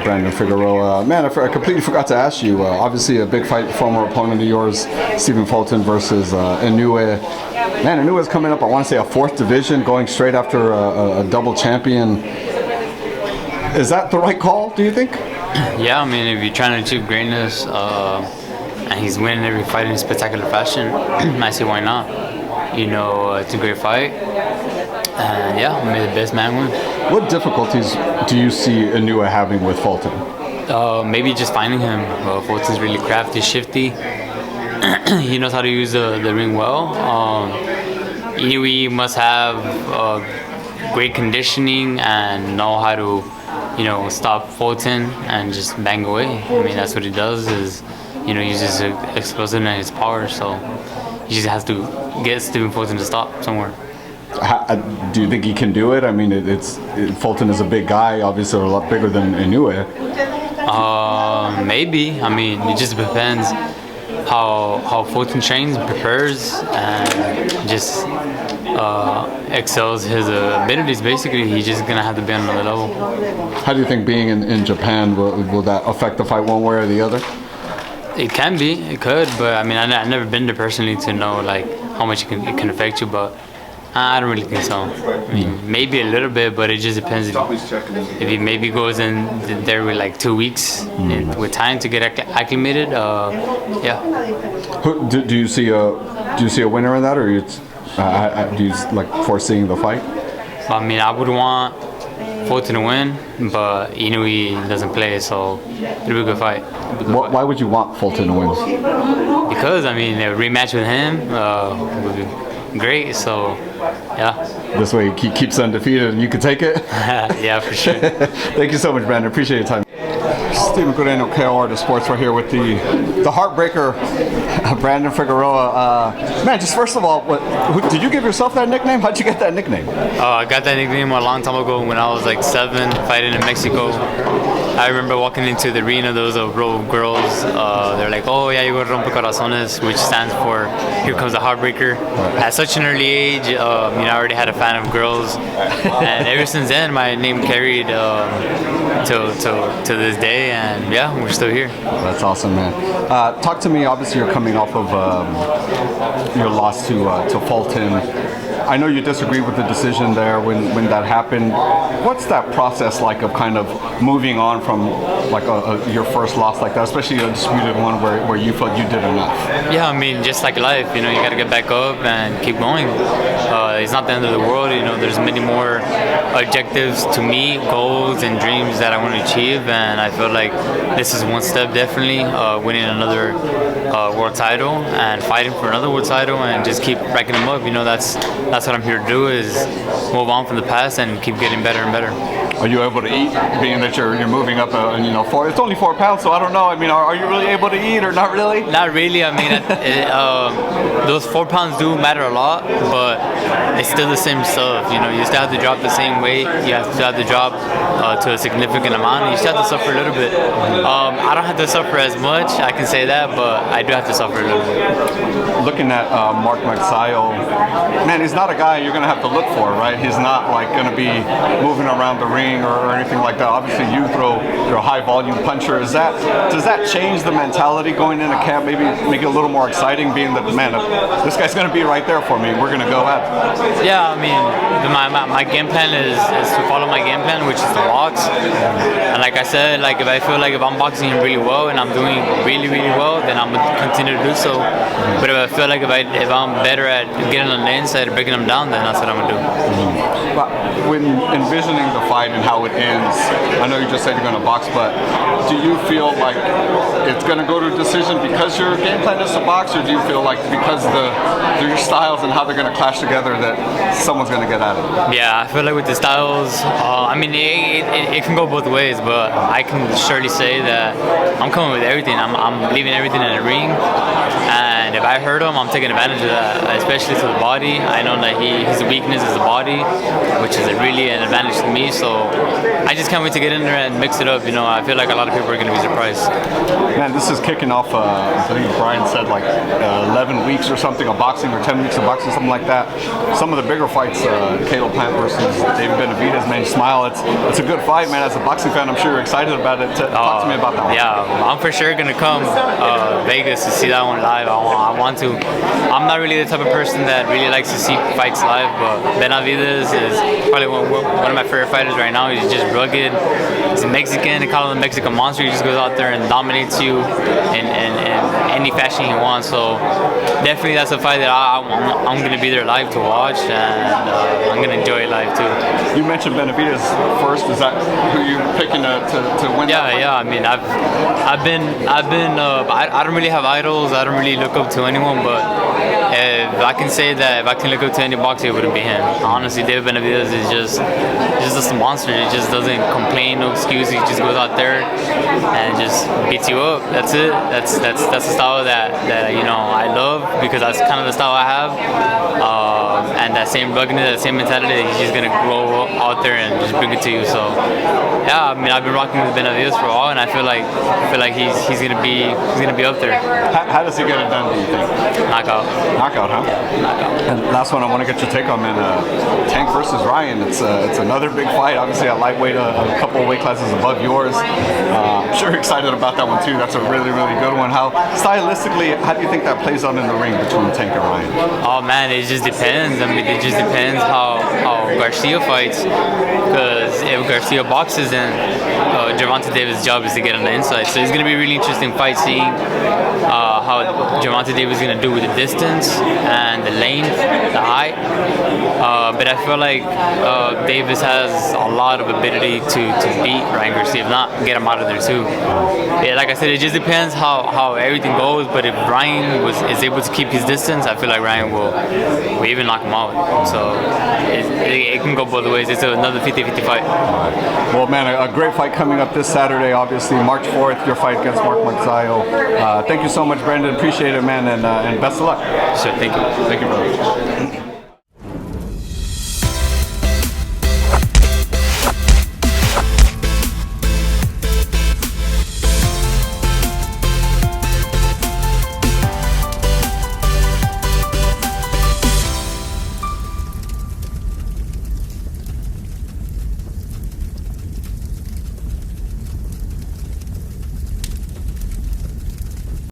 Brandon Figueroa. Man, I completely forgot to ask you. Obviously, a big fight, former opponent of yours, Stephen Fulton versus Inoue. Man, Inoue is coming up, I want to say, a fourth division, going straight after a double champion. Is that the right call, do you think? Yeah, I mean, if you're trying to achieve greatness and he's winning every fight in a spectacular fashion, I say why not? You know, it's a great fight. And yeah, may the best man win. What difficulties do you see Inoue having with Fulton? Maybe just finding him. Fulton's really crafty, shifty. He knows how to use the ring well. Inoue must have great conditioning and know how to, you know, stop Fulton and just bang away. I mean, that's what he does. Is, you know, uses his explosiveness and his power. So he just has to get Stephen Fulton to stop somewhere. Do you think he can do it? I mean, Fulton is a big guy, obviously a lot bigger than Inoue. Maybe. I mean, it just depends how Fulton trains, prepares, and just excels his abilities. Basically, he's just gonna have to be on another level. How do you think being in Japan will that affect the fight one way or the other? It can be, it could, but I mean, I've never been there personally to know like how much it can affect you, but I don't really think so. I mean, maybe a little bit, but it just depends if he maybe goes in there with like 2 weeks with time to get acclimated. Yeah. Do you see a winner in that, or do you like foreseeing the fight? I mean, I would want Fulton to win, but Inoue doesn't play, so it'll be a good fight. Why would you want Fulton to win? Because I mean, a rematch with him would be great. So yeah. This way he keeps undefeated and you can take it? Yeah, for sure. Thank you so much, Brandon. Appreciate your time. Steven Moreno, KOR, the sports right here with the heartbreaker, Brandon Figueroa. Man, just first of all, did you give yourself that nickname? How'd you get that nickname? I got that nickname a long time ago when I was like 7, fighting in Mexico. I remember walking into the arena, there was a row of girls. They're like, oh yeah, you go rompe corazones, which stands for here comes the heartbreaker. At such an early age, you know, I already had a fan of girls, and ever since then, my name carried to this day, and yeah, we're still here. That's awesome, man. Talk to me. Obviously, you're coming off of your loss to Fulton. I know you disagree with the decision there when that happened. What's that process like of kind of moving on from like your first loss like that, especially a disputed one where you felt you did enough? Yeah, I mean, just like life, you know, you got to get back up and keep going. It's not the end of the world, you know, there's many more objectives to meet, goals and dreams that I want to achieve, and I feel like this is one step definitely, winning another world title and fighting for another world title and just keep racking them up. You know, that's what I'm here to do, is move on from the past and keep getting better and better. Are you able to eat, being that you're moving up, you know, it's only 4 pounds, so I don't know. I mean, are you really able to eat or not really? Not really. I mean, those 4 pounds do matter a lot, but it's still the same stuff. You know, you still have to drop the same weight. You still have to drop to a significant amount. And you still have to suffer a little bit. I don't have to suffer as much, I can say that, but I do have to suffer a little bit. Looking at Mark Magsayo, man, he's not a guy you're going to have to look for, right? He's not like going to be moving around the ring or anything like that. Obviously, you're a high volume puncher. Does that change the mentality going into camp? Maybe make it a little more exciting, being that, man, this guy's going to be right there for me. We're going to go at it. Yeah, I mean, my game plan is to follow my game plan, which is to box. And like I said, like if I feel like if I'm boxing really well and I'm doing really, really well, then I'm gonna continue to do so. But if I feel like if I'm better at getting on the inside and breaking them down, then that's what I'm gonna do. But when envisioning the fight and how it ends, I know you just said you're going to box, but do you feel like it's going to go to a decision because your game plan is to box, or do you feel like because your styles and how they're going to clash together that someone's going to get at it? Yeah, I feel like with the styles, I mean, it can go both ways, but I can surely say that I'm coming with everything. I'm leaving everything in the ring, and and if I hurt him, I'm taking advantage of that, especially to the body. I know that his weakness is the body, which is really an advantage to me. So I just can't wait to get in there and mix it up. You know, I feel like a lot of people are going to be surprised. Man, this is kicking off, I think Brian said like 11 weeks or something of boxing, or 10 weeks of boxing, something like that. Some of the bigger fights, Caleb Plant versus David Benavidez, man, you smile. It's a good fight, man. As a boxing fan, I'm sure you're excited about it. Talk to me about that one. Yeah, I'm for sure going to come Vegas to see that one live. I want to. I'm not really the type of person that really likes to see fights live, but Benavidez is probably one of my favorite fighters right now. He's just rugged. He's a Mexican. They call him the Mexican monster. He just goes out there and dominates you in any fashion he wants. So definitely that's a fight that I'm going to be there live to watch, and I'm going to enjoy it live too. You mentioned Benavidez first. Is that who you're picking to win? Yeah. I mean, I've been. I don't really have idols. I don't really look up to anyone, but if I can say that if I can look up to any boxer, it wouldn't be him. Honestly, David Benavidez is just a monster. He just doesn't complain, no excuse. He just goes out there and just beats you up. That's it. That's the style that you know I love, because that's kind of the style I have. And that same ruggedness, that same mentality, he's just gonna grow out there and just bring it to you. So yeah, I mean, I've been rocking with Benavidez for a while, and I feel like he's gonna be up there. How does he get it done, do you think? Knockout. Knockout, huh? Yeah, knockout. And last one, I want to get your take on, man. Tank versus Ryan. It's another big fight. Obviously, a lightweight, a couple of weight classes above yours. I'm sure you're excited about that one too. That's a really, really good one. How stylistically, how do you think that plays out in the ring between Tank and Ryan? Oh man, it just depends. I mean, it just depends how Garcia fights. Because if Garcia boxes, then Gervonta Davis' job is to get on the inside. So it's going to be a really interesting fight, seeing how Gervonta Davis is going to do with the distance and the length, the height. But I feel like Davis has a lot of ability to beat Ryan Garcia, if not get him out of there too. Yeah, like I said, it just depends how everything goes. But if Ryan is able to keep his distance, I feel like Ryan will even knock him out. So it can go both ways. It's another 50-50 fight. Well, man, a great fight coming up this Saturday, obviously, March 4th, your fight against Mark Magsayo. Thank you so much, Brandon. Appreciate it, man, and best of luck. Sure, thank you. Thank you, brother.